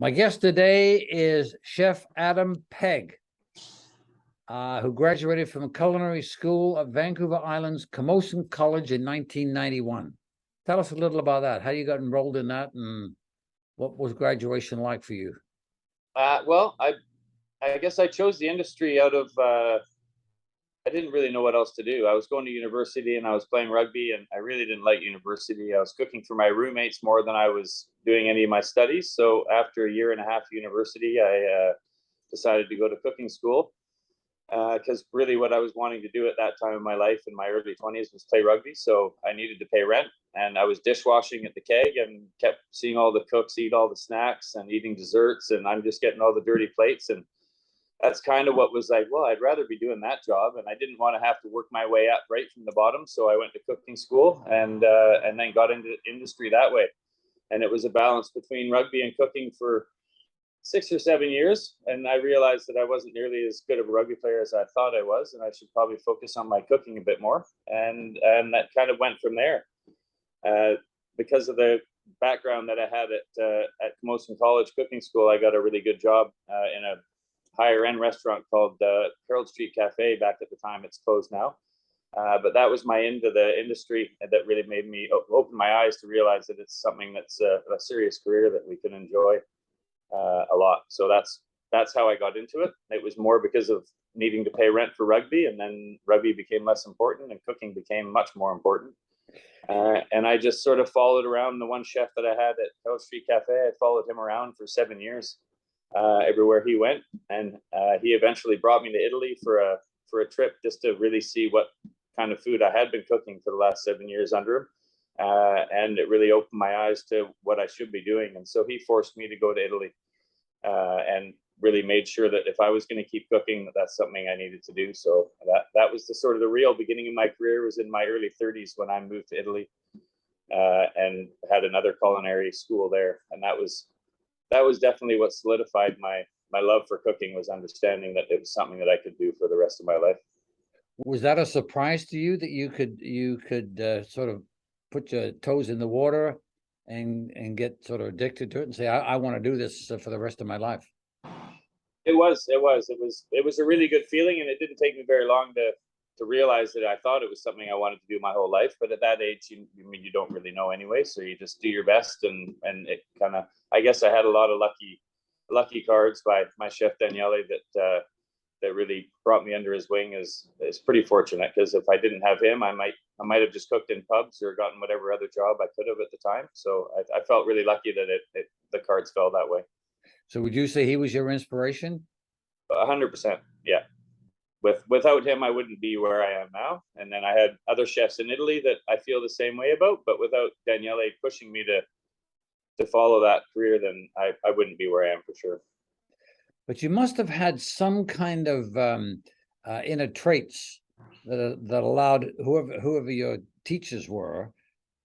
My guest today is Chef Adam Pegg, who graduated from culinary school at Vancouver Island's Camosun College in 1991. Tell us a little about that, how you got enrolled in that, and what was graduation like for you? Well, I guess I chose the industry out of, I didn't really know what else to do. I was going to university and I was playing rugby, and I really didn't like university. I was cooking for my roommates more than I was doing any of my studies. So after a year and a half university, I decided to go to cooking school because really what I was wanting to do at that time in my life in my early 20s was play rugby. So I needed to pay rent, and I was dishwashing at the Keg and kept seeing all the cooks eat all the snacks and eating desserts, and I'm just getting all the dirty plates. And that's kind of what was like, well, I'd rather be doing that job, and I didn't want to have to work my way up right from the bottom. So I went to cooking school and then got into industry that way. And it was a balance between rugby and cooking for 6 or 7 years, and I realized that I wasn't nearly as good of a rugby player as I thought I was, and I should probably focus on my cooking a bit more. And that kind of went from there. Because of the background that I had at Camosun College Cooking School, I got a really good job in a higher end restaurant called Herald Street Cafe. Back at the time, it's closed now. But that was my into the industry that really made me open my eyes to realize that it's something that's a serious career that we can enjoy a lot. So that's how I got into it. It was more because of needing to pay rent for rugby, and then rugby became less important and cooking became much more important. And I just sort of followed around the one chef that I had at Herald Street Cafe. I followed him around for 7 years. Everywhere he went, and he eventually brought me to Italy for a trip just to really see what kind of food I had been cooking for the last 7 years under him, and it really opened my eyes to what I should be doing. And so he forced me to go to Italy, and really made sure that if I was going to keep cooking, that's something I needed to do. So that was the sort of the real beginning of my career. Was in my early 30s when I moved to Italy, and had another culinary school there, and that was definitely what solidified my love for cooking, was understanding that it was something that I could do for the rest of my life. Was that a surprise to you that you could sort of put your toes in the water and get sort of addicted to it and say, I want to do this for the rest of my life? It was a really good feeling, and it didn't take me very long to realize that I thought it was something I wanted to do my whole life. But at that age, you don't really know anyway, so you just do your best, and it kind of, I guess I had a lot of lucky cards by my chef Daniele that really brought me under his wing. Is pretty fortunate, because if I didn't have him, I might have just cooked in pubs or gotten whatever other job I could have at the time. So I felt really lucky that the cards fell that way. So would you say he was your inspiration? 100%, yeah. Without him, I wouldn't be where I am now. And then I had other chefs in Italy that I feel the same way about, but without Daniele pushing me to follow that career, then I wouldn't be where I am for sure. But you must have had some kind of inner traits that allowed whoever your teachers were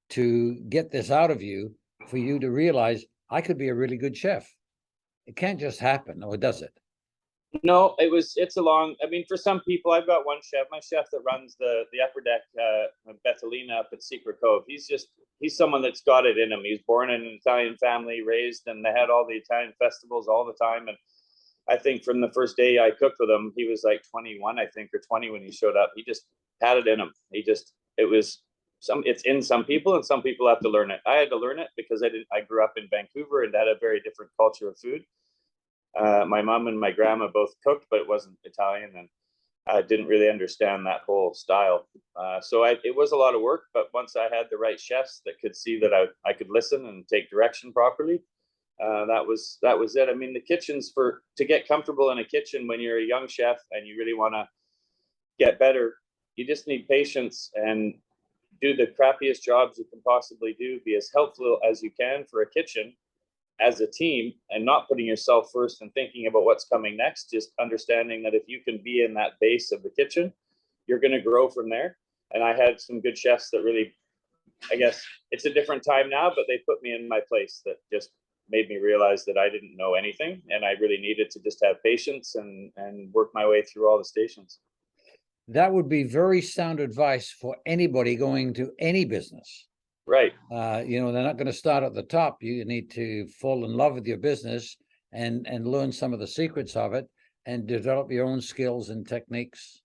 to get this out of you, for you to realize I could be a really good chef. It can't just happen, or does it? No, I mean, for some people, I've got one chef, my chef that runs the upper deck, Bethelina up at Secret Cove. He's someone that's got it in him. He was born in an Italian family, raised, and they had all the Italian festivals all the time. And I think from the first day I cooked with him, he was like 21, I think, or 20 when he showed up. He just had it in him. It's in some people, and some people have to learn it. I had to learn it because I grew up in Vancouver and had a very different culture of food. My mom and my grandma both cooked, but it wasn't Italian, and I didn't really understand that whole style. So it was a lot of work, but once I had the right chefs that could see that I could listen and take direction properly, that was it. I mean, the kitchens, to get comfortable in a kitchen when you're a young chef and you really want to get better, you just need patience and do the crappiest jobs you can possibly do. Be as helpful as you can for a kitchen as a team, and not putting yourself first and thinking about what's coming next. Just understanding that if you can be in that base of the kitchen, you're going to grow from there. And I had some good chefs that really, I guess it's a different time now, but they put me in my place, that just made me realize that I didn't know anything, and I really needed to just have patience and work my way through all the stations. That would be very sound advice for anybody going to any business. Right. They're not going to start at the top. You need to fall in love with your business and learn some of the secrets of it and develop your own skills and techniques?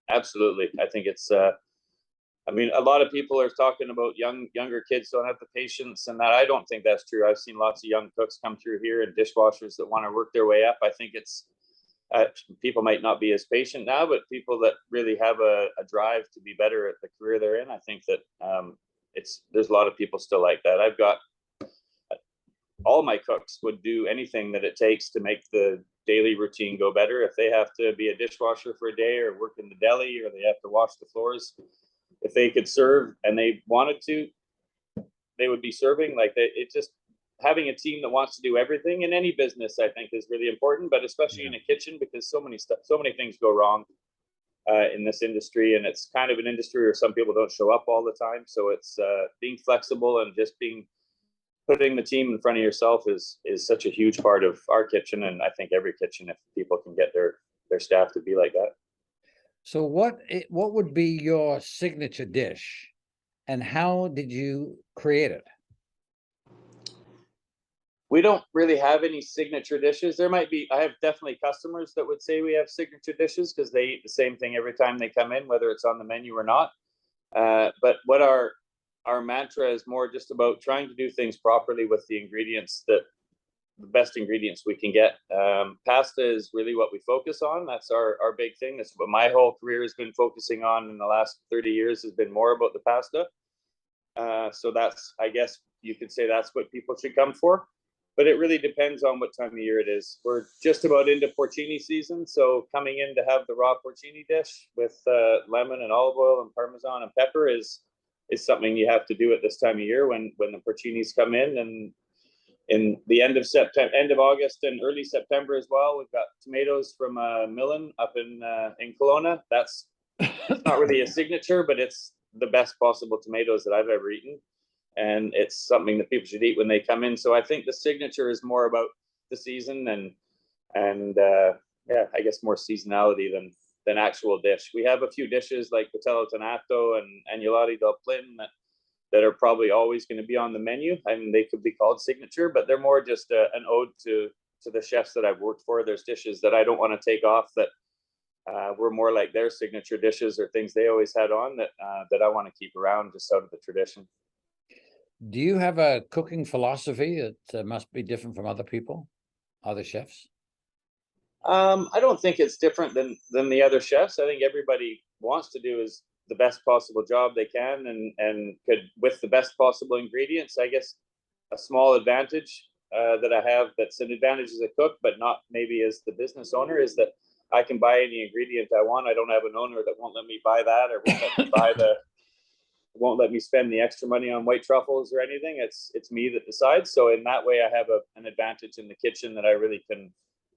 Absolutely. I think it's, I mean, a lot of people are talking about younger kids don't have the patience, and that I don't think that's true. I've seen lots of young cooks come through here and dishwashers that want to work their way up. I think it's people might not be as patient now, but people that really have a drive to be better at the career they're in, I think that there's a lot of people still like that. I've got all my cooks would do anything that it takes to make the daily routine go better. If they have to be a dishwasher for a day or work in the deli or they have to wash the floors, if they could serve and they wanted to, they would be serving. Like it just having a team that wants to do everything in any business, I think, is really important, but especially in a kitchen, because so many things go wrong in this industry, and it's kind of an industry where some people don't show up all the time. So it's being flexible and just putting the team in front of yourself is such a huge part of our kitchen, and I think every kitchen, if people can get their staff to be like that. So what would be your signature dish, and how did you create it? We don't really have any signature dishes. There might be, I have definitely customers that would say we have signature dishes because they eat the same thing every time they come in, whether it's on the menu or not. But what our mantra is more just about trying to do things properly with the ingredients, the best ingredients we can get. Pasta is really what we focus on. That's our big thing. That's what my whole career has been focusing on in the last 30 years, has been more about the pasta. So that's, I guess you could say that's what people should come for. But it really depends on what time of year it is. We're just about into porcini season, so coming in to have the raw porcini dish with lemon and olive oil and Parmesan and pepper is something you have to do at this time of year when the porcinis come in. And in the end of September, end of August, and early September as well, we've got tomatoes from Millen up in Kelowna. That's not really a signature, but it's the best possible tomatoes that I've ever eaten. And it's something that people should eat when they come in. So I think the signature is more about the season and yeah, I guess more seasonality than actual dish. We have a few dishes like Vitello Tonato and Agnolati del Plin that are probably always going to be on the menu. I mean, they could be called signature, but they're more just an ode to the chefs that I've worked for. There's dishes that I don't want to take off that were more like their signature dishes or things they always had on that I want to keep around just out of the tradition. Do you have a cooking philosophy that must be different from other people, other chefs? I don't think it's different than the other chefs. I think everybody wants to do is the best possible job they can and could with the best possible ingredients. I guess a small advantage that I have that's an advantage as a cook, but not maybe as the business owner, is that I can buy any ingredient I want. I don't have an owner that won't let me buy that or won't let me buy won't let me spend the extra money on white truffles or anything. It's me that decides. So in that way, I have an advantage in the kitchen that I really can,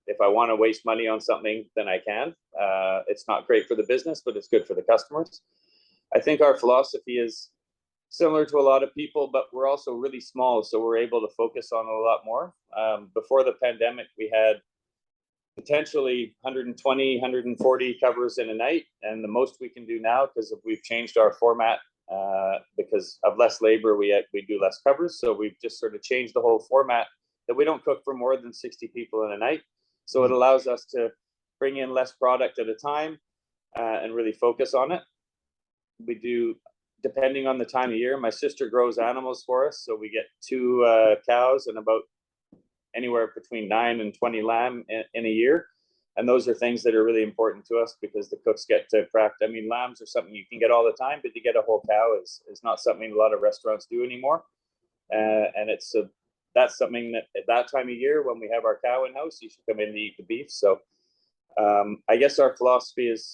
if I want to waste money on something, then I can. It's not great for the business, but it's good for the customers. I think our philosophy is similar to a lot of people, but we're also really small, so we're able to focus on a lot more. Before the pandemic, we had potentially 120, 140 covers in a night, and the most we can do now, because we've changed our format, because of less labor, we do less covers. So we've just sort of changed the whole format that we don't cook for more than 60 people in a night. So it allows us to bring in less product at a time and really focus on it. We do, depending on the time of year, my sister grows animals for us. So we get 2 cows and about anywhere between 9 and 20 lamb in a year. And those are things that are really important to us because the cooks get to craft. I mean, lambs are something you can get all the time, but to get a whole cow is not something a lot of restaurants do anymore. And that's something that at that time of year, when we have our cow in house, you should come in and eat the beef. So I guess our philosophy is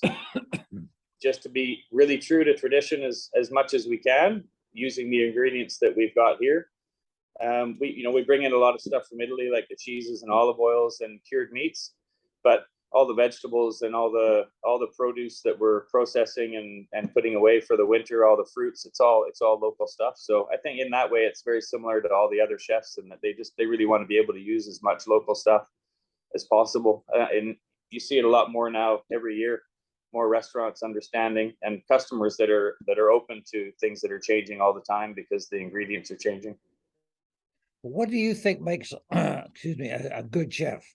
just to be really true to tradition as much as we can, using the ingredients that we've got here. We bring in a lot of stuff from Italy, like the cheeses and olive oils and cured meats, but all the vegetables and all the produce that we're processing and putting away for the winter, all the fruits, it's all local stuff. So I think in that way, it's very similar to all the other chefs, and that they really want to be able to use as much local stuff as possible. And you see it a lot more now every year, more restaurants understanding and customers that are open to things that are changing all the time because the ingredients are changing. What do you think makes, excuse me, a good chef?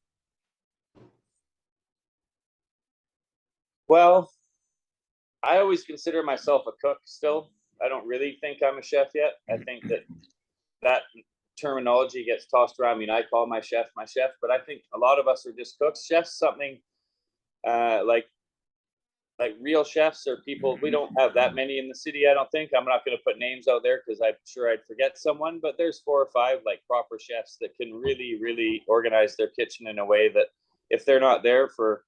Well, I always consider myself a cook still. I don't really think I'm a chef yet. I think that terminology gets tossed around. I mean, I call my chef, but I think a lot of us are just cooks. Chefs, something like real chefs or people. We don't have that many in the city. I don't think. I'm not going to put names out there because I'm sure I'd forget someone. But there's 4 or 5 like proper chefs that can really, really organize their kitchen in a way that if they're not there for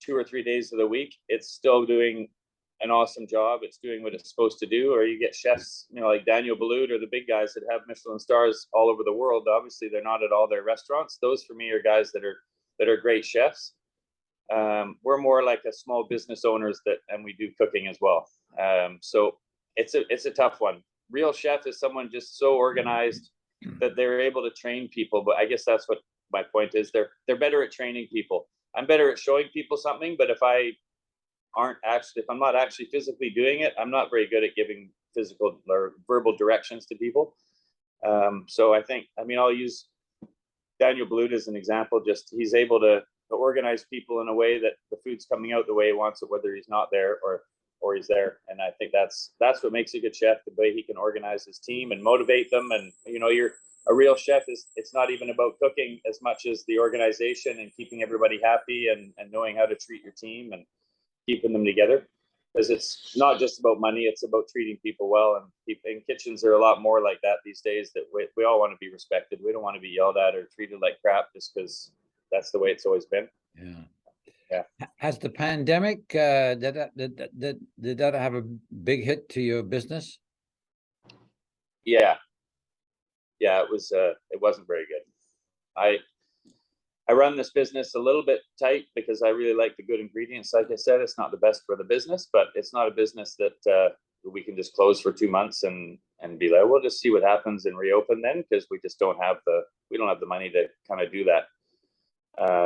2 or 3 days of the week, it's still doing an awesome job. It's doing what it's supposed to do. Or you get chefs, like Daniel Boulud or the big guys that have Michelin stars all over the world. Obviously, they're not at all their restaurants. Those for me are guys that are great chefs. We're more like a small business owners and we do cooking as well. So it's a tough one. Real chef is someone just so organized that they're able to train people. But I guess that's what my point is. They're better at training people. I'm better at showing people something, but if I'm not actually physically doing it, I'm not very good at giving physical or verbal directions to people. So I'll use Daniel Boulud as an example. Just he's able to organize people in a way that the food's coming out the way he wants it, whether he's not there or he's there. And I think that's what makes a good chef, the way he can organize his team and motivate them. And you're a real chef it's not even about cooking as much as the organization and keeping everybody happy and knowing how to treat your team and keeping them together. Because it's not just about money, it's about treating people well. And kitchens are a lot more like that these days, that we all want to be respected. We don't want to be yelled at or treated like crap just because that's the way it's always been. Yeah. Has the pandemic, did that have a big hit to your business? Yeah. It wasn't very good. I run this business a little bit tight because I really like the good ingredients. Like I said, it's not the best for the business, but it's not a business that we can just close for 2 months and be like, we'll just see what happens and reopen then, because we just don't have the money to kind of do that.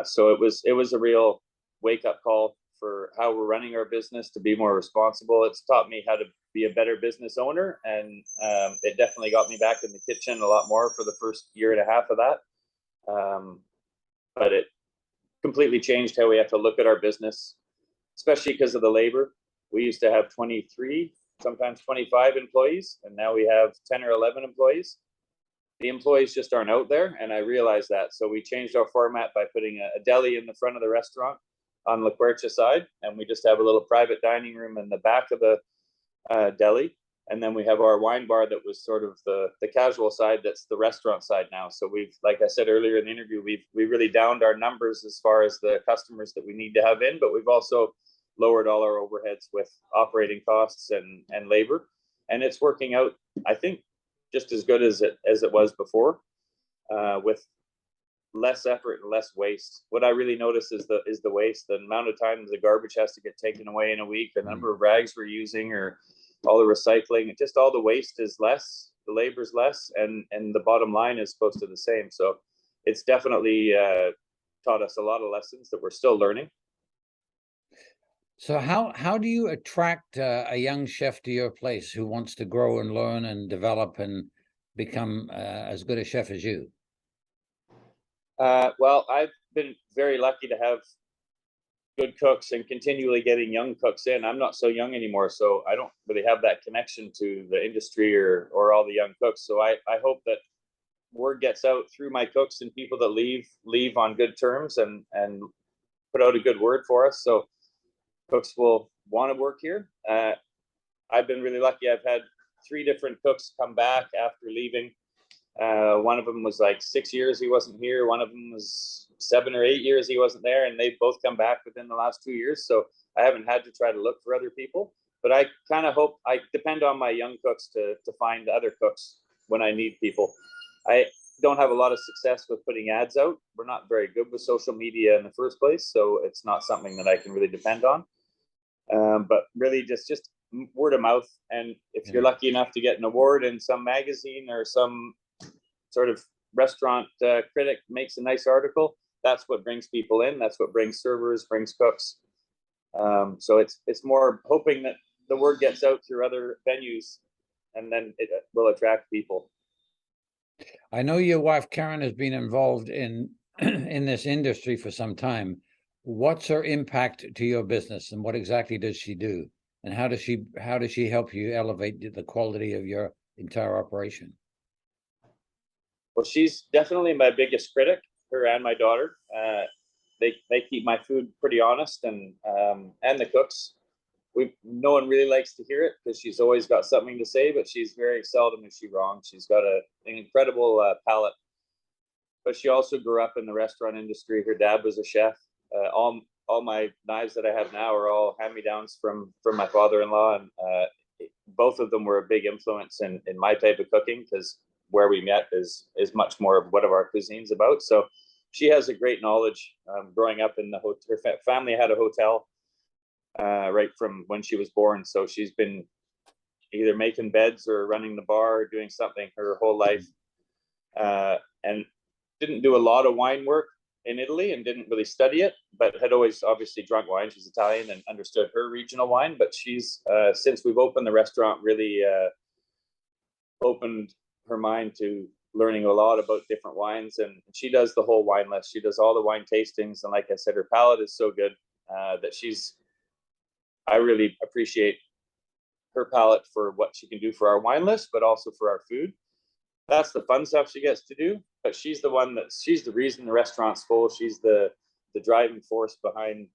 So it was a real wake up call for how we're running our business to be more responsible. It's taught me how to be a better business owner, and it definitely got me back in the kitchen a lot more for the first year and a half of that. But it completely changed how we have to look at our business, especially because of the labor. We used to have 23, sometimes 25 employees, and now we have 10 or 11 employees. The employees just aren't out there, and I realized that. So we changed our format by putting a deli in the front of the restaurant on the Quercia side, and we just have a little private dining room in the back of the deli. And then we have our wine bar that was sort of the casual side, that's the restaurant side now. So we've, like I said earlier in the interview, we really downed our numbers as far as the customers that we need to have in, but we've also lowered all our overheads with operating costs and labor. And it's working out, I think, just as good as it was before, with less effort and less waste. What I really notice is the waste, the amount of time the garbage has to get taken away in a week, the number of rags we're using, or all the recycling, just all the waste is less, the labor's less, and the bottom line is close to the same. So it's definitely taught us a lot of lessons that we're still learning. So how do you attract a young chef to your place who wants to grow and learn and develop and become as good a chef as you? Well, I've been very lucky to have good cooks and continually getting young cooks in. I'm not so young anymore, so I don't really have that connection to the industry or all the young cooks. So I hope that word gets out through my cooks, and people that leave on good terms and put out a good word for us. So cooks will want to work here. I've been really lucky. I've had 3 different cooks come back after leaving. One of them was like 6 years he wasn't here. One of them was 7 or 8 years he wasn't there, and they both come back within the last 2 years. So I haven't had to try to look for other people, but I kind of hope, I depend on my young cooks to find other cooks when I need people. I don't have a lot of success with putting ads out. We're not very good with social media in the first place, so it's not something that I can really depend on. But really just word of mouth. And if you're lucky enough to get an award in some magazine or some sort of restaurant critic makes a nice article, that's what brings people in. That's what brings servers, brings cooks. So it's more hoping that the word gets out through other venues, and then it will attract people. I know your wife Karen has been involved in in this industry for some time. What's her impact to your business, and what exactly does she do? And how does she help you elevate the quality of your entire operation? Well, she's definitely my biggest critic, her and my daughter. They keep my food pretty honest, and the cooks. No one really likes to hear it because she's always got something to say, but she's very seldom is she wrong. She's got an incredible palate, but she also grew up in the restaurant industry. Her dad was a chef. All my knives that I have now are all hand me downs from my father-in-law, and both of them were a big influence in my type of cooking because where we met is much more of what our cuisine's about. So she has a great knowledge. Growing up in the hotel, her family had a hotel right from when she was born. So she's been either making beds or running the bar or doing something her whole life. And didn't do a lot of wine work in Italy and didn't really study it, but had always obviously drunk wine. She's Italian and understood her regional wine. But she's, since we've opened the restaurant, really opened her mind to learning a lot about different wines. And she does the whole wine list. She does all the wine tastings. And like I said, her palate is so good that I really appreciate her palate for what she can do for our wine list, but also for our food. That's the fun stuff she gets to do. But she's the reason the restaurant's full. She's the driving force behind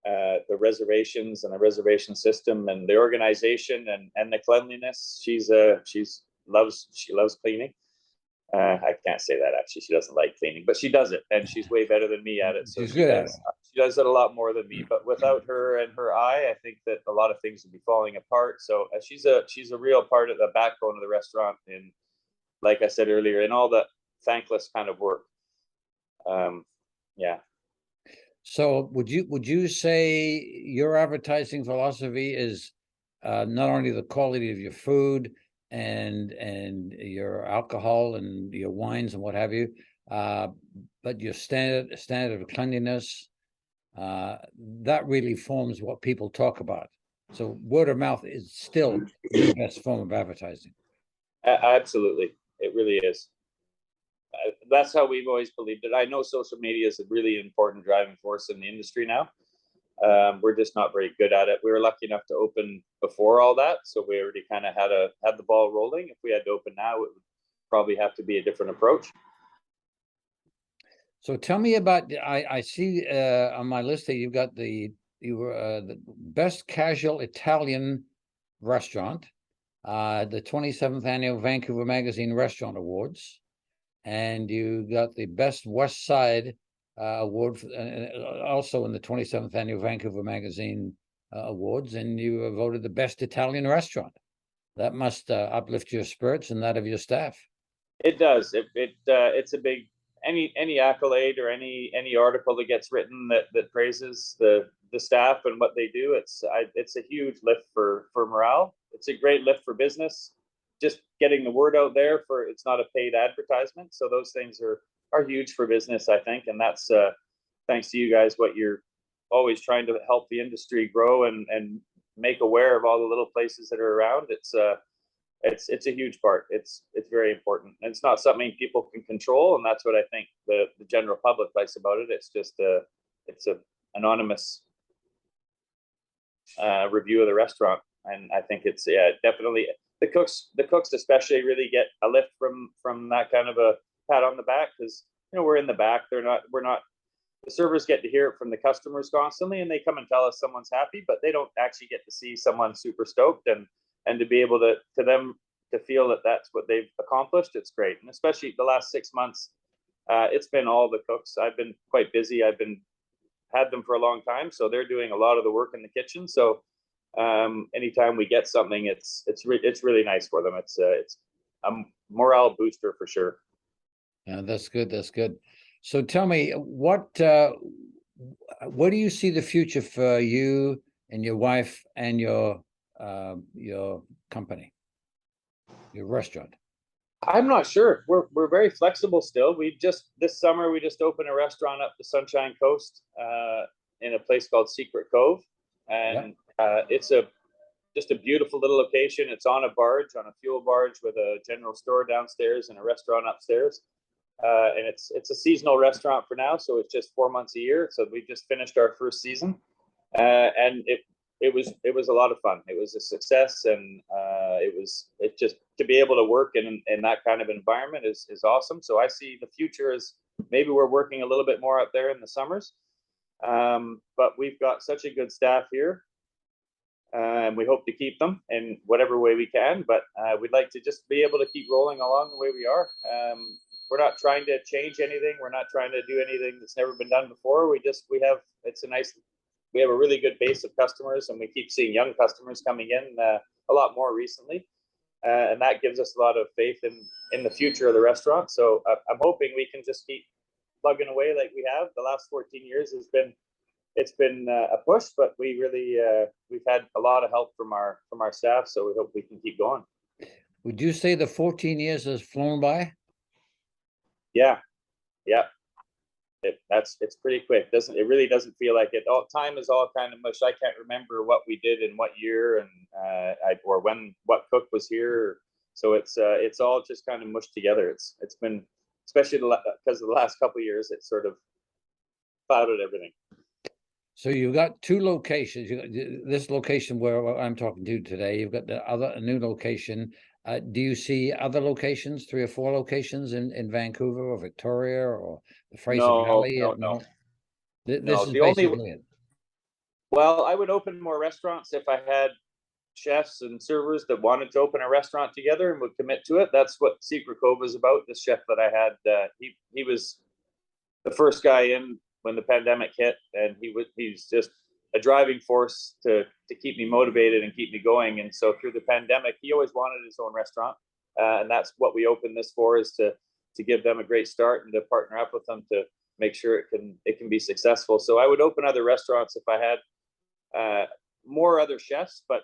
the reservations and the reservation system and the organization and the cleanliness. She loves cleaning. I can't say that actually. She doesn't like cleaning, but she does it, and she's way better than me at it. So she does it a lot more than me. But without her and her eye, I think that a lot of things would be falling apart. So she's a real part of the backbone of the restaurant. And like I said earlier, in all the thankless kind of work. Yeah. So would you say your advertising philosophy is not only the quality of your food and your alcohol and your wines and what have you, but your standard of cleanliness, that really forms what people talk about. So word of mouth is still the best form of advertising. Absolutely, it really is. That's how we've always believed it. I know social media is a really important driving force in the industry now. We're just not very good at it. We were lucky enough to open before all that, so we already kind of had the ball rolling. If we had to open now, it would probably have to be a different approach. So tell me about. I see on my list that you've got the best casual Italian restaurant, the 27th annual Vancouver Magazine Restaurant Awards, and you got the best West Side award also in the 27th annual Vancouver Magazine Awards, and you were voted the best Italian restaurant. That must uplift your spirits and that of your staff. It does. It's a big any accolade or any article that gets written that praises the staff and what they do. It's a huge lift for morale. It's a great lift for business. Just getting the word out there it's not a paid advertisement. So those things are huge for business, I think. And that's thanks to you guys, what you're always trying to help the industry grow and make aware of all the little places that are around. It's a huge part. It's very important. And it's not something people can control. And that's what I think the general public likes about it. It's just it's a anonymous review of the restaurant. And I think it's definitely the cooks especially really get a lift from that kind of a pat on the back, because we're in the back. We're not the servers get to hear it from the customers constantly, and they come and tell us someone's happy, but they don't actually get to see someone super stoked and to be able to them to feel that that's what they've accomplished. It's great. And especially the last 6 months, it's been all the cooks. I've been quite busy. Had them for a long time, so they're doing a lot of the work in the kitchen. So anytime we get something, it's really nice for them. It's a morale booster for sure. Yeah, that's good. That's good. So tell me, what do you see the future for you and your wife and your company, your restaurant? I'm not sure. We're very flexible still. This summer we just opened a restaurant up the Sunshine Coast in a place called Secret Cove, and it's a just a beautiful little location. It's on a barge, on a fuel barge with a general store downstairs and a restaurant upstairs. And it's a seasonal restaurant for now, so it's just 4 months a year. So we just finished our first season, and it was a lot of fun. It was a success, and it just to be able to work in that kind of environment is awesome. So I see the future as maybe we're working a little bit more out there in the summers, but we've got such a good staff here. And we hope to keep them in whatever way we can, but we'd like to just be able to keep rolling along the way we are. We're not trying to change anything. We're not trying to do anything that's never been done before. We have a really good base of customers, and we keep seeing young customers coming in a lot more recently. And that gives us a lot of faith in the future of the restaurant. So I'm hoping we can just keep plugging away like we have. The last 14 years it's been a push, but we've had a lot of help from our staff, so we hope we can keep going. Would you say the 14 years has flown by? Yeah. It's pretty quick. It really doesn't feel like it. Time is all kind of mush. I can't remember what we did in what year and or when what cook was here. So it's all just kind of mushed together. It's been, especially because of the last couple of years, it's sort of clouded everything. So you've got two locations. You got this location where I'm talking to today. You've got a new location. Do you see other locations, 3 or 4 locations in Vancouver or Victoria or the Fraser Valley? No. This is basically it. Well, I would open more restaurants if I had chefs and servers that wanted to open a restaurant together and would commit to it. That's what Secret Cove is about. The chef that I had, he was the first guy in when the pandemic hit, and he's just a driving force to keep me motivated and keep me going. And so through the pandemic, he always wanted his own restaurant, and that's what we opened this for, is to give them a great start and to partner up with them to make sure it can be successful. So I would open other restaurants if I had more other chefs, but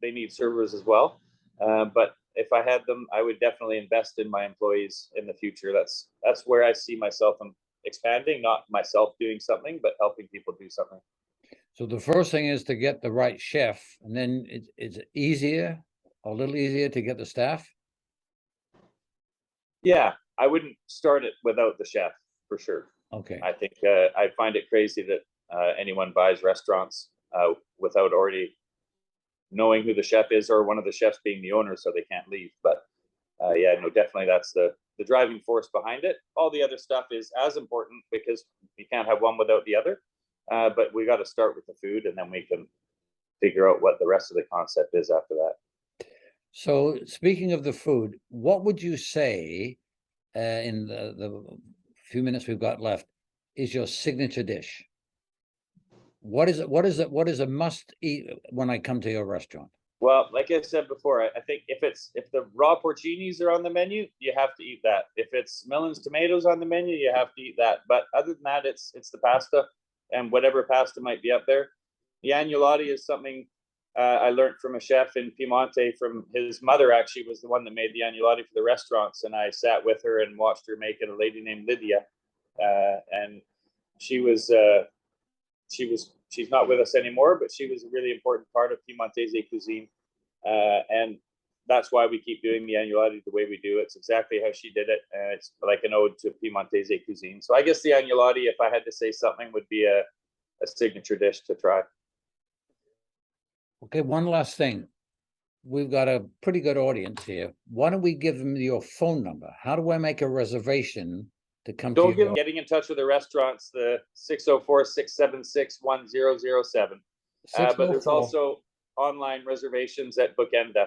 they need servers as well. But if I had them, I would definitely invest in my employees in the future. That's where I see myself expanding, not myself doing something, but helping people do something. So the first thing is to get the right chef, and then it's a little easier to get the staff. Yeah, I wouldn't start it without the chef for sure. Okay. I think I find it crazy that anyone buys restaurants without already knowing who the chef is, or one of the chefs being the owner, so they can't leave. But yeah, no, definitely that's the driving force behind it. All the other stuff is as important because you can't have one without the other. But we got to start with the food, and then we can figure out what the rest of the concept is after that. So speaking of the food, what would you say in the few minutes we've got left is your signature dish? What is a must eat when I come to your restaurant? Well, like I said before, I think if the raw porcinis are on the menu, you have to eat that. If it's Millen's tomatoes on the menu, you have to eat that. But other than that, it's the pasta and whatever pasta might be up there. The agnolotti is something I learned from a chef in Piemonte. From his mother, actually, was the one that made the agnolotti for the restaurants, and I sat with her and watched her make it. A lady named Lydia, and she's not with us anymore, but she was a really important part of Piemontese cuisine, and that's why we keep doing the agnolotti the way we do. It's exactly how she did it, and it's like an ode to Piemontese cuisine. So I guess the agnolotti, if I had to say something, would be a signature dish to try. Okay, one last thing. We've got a pretty good audience here. Why don't we give them your phone number? How do I make a reservation to come to you? Getting in touch with the restaurants, the 604-676-1007. But there's also online reservations at Bookenda.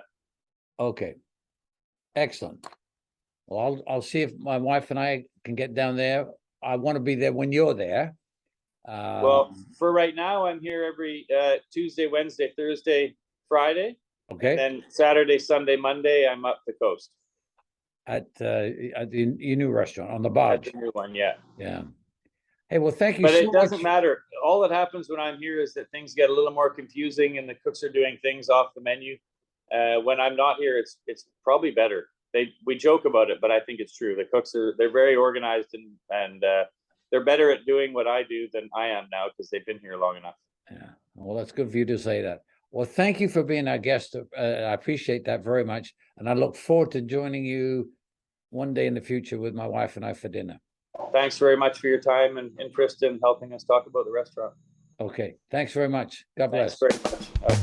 Okay, excellent. Well, I'll see if my wife and I can get down there. I want to be there when you're there. Well, for right now, I'm here every Tuesday, Wednesday, Thursday, Friday. Okay. And then Saturday, Sunday, Monday, I'm up the coast. At your new restaurant on the barge. At the new one, yeah. Yeah. Hey, well, thank you but so much. It doesn't matter. All that happens when I'm here is that things get a little more confusing and the cooks are doing things off the menu. When I'm not here, it's probably better. We joke about it, but I think it's true. The cooks they're very organized and they're better at doing what I do than I am now because they've been here long enough. Yeah. Well, that's good for you to say that. Well, thank you for being our guest. I appreciate that very much. And I look forward to joining you one day in the future with my wife and I for dinner. Thanks very much for your time and interest in helping us talk about the restaurant. Okay. Thanks very much. God bless. Thanks very much.